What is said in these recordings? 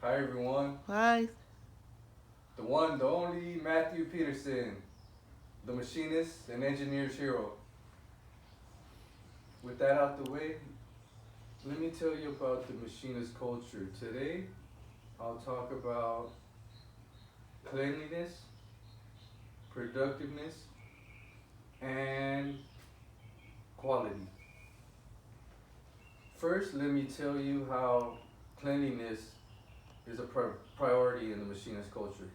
Hi everyone. Hi. The one, the only Matthew Peterson, the machinist and engineer's hero. With that out the way, let me tell you about the machinist culture. Today, I'll talk about cleanliness, productiveness, and quality. First, let me tell you how cleanliness is a priority in the machinist culture.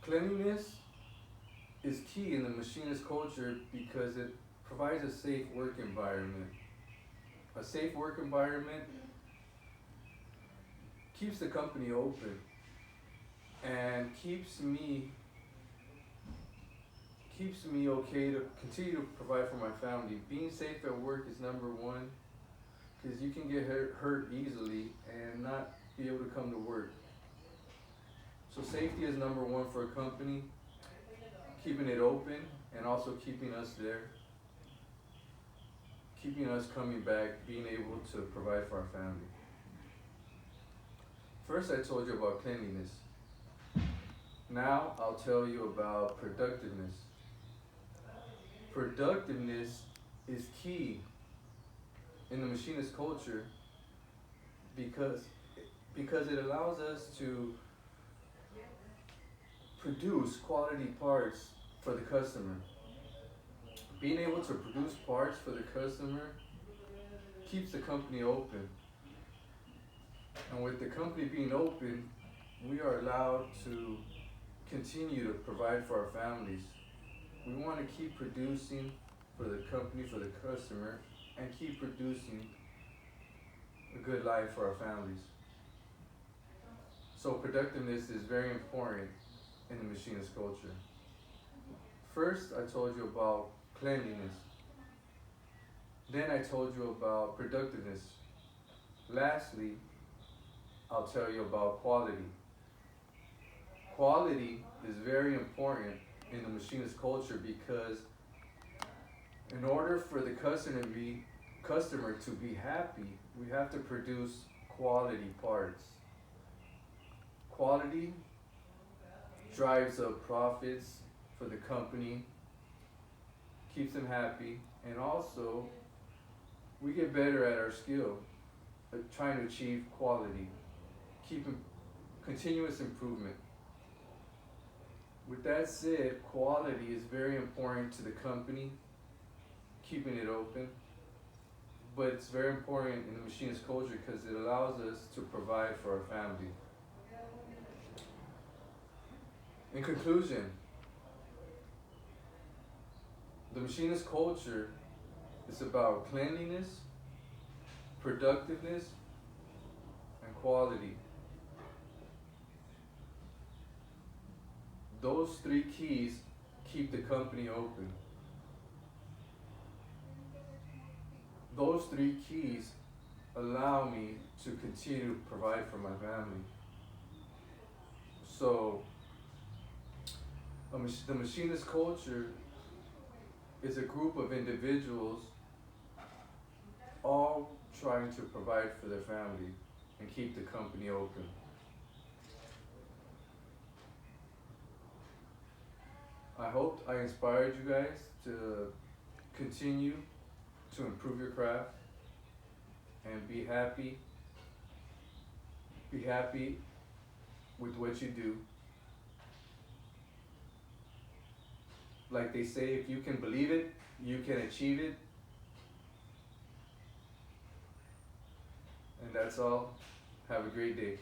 Cleanliness is key in the machinist culture because it provides a safe work environment. A safe work environment keeps the company open and keeps me okay to continue to provide for my family. Being safe at work is number one because you can get hurt easily and not be able to come to work. So safety is number one for a company, keeping it open and also keeping us there, keeping us coming back, being able to provide for our family. First, I told you about cleanliness. Now, I'll tell you about productiveness. Productiveness is key in the machinist culture because because it allows us to produce quality parts for the customer. Being able to produce parts for the customer keeps the company open. And with the company being open, we are allowed to continue to provide for our families. We want to keep producing for the company, for the customer, and keep producing a good life for our families. So productiveness is very important in the machinist culture. First, I told you about cleanliness. Then I told you about productiveness. Lastly, I'll tell you about quality. Quality is very important in the machinist culture because in order for the customer to be happy, we have to produce quality parts. Quality drives up profits for the company, keeps them happy, and also we get better at our skill of trying to achieve quality, keeping continuous improvement. With that said, quality is very important to the company, keeping it open, but it's very important in the machinist culture because it allows us to provide for our family. In conclusion, the machinist culture is about cleanliness, productiveness, and quality. Those three keys keep the company open. Those three keys allow me to continue to provide for my family. So, the machinist culture is a group of individuals all trying to provide for their family and keep the company open. I hope I inspired you guys to continue to improve your craft and be happy with what you do. Like they say, if you can believe it, you can achieve it. And that's all. Have a great day.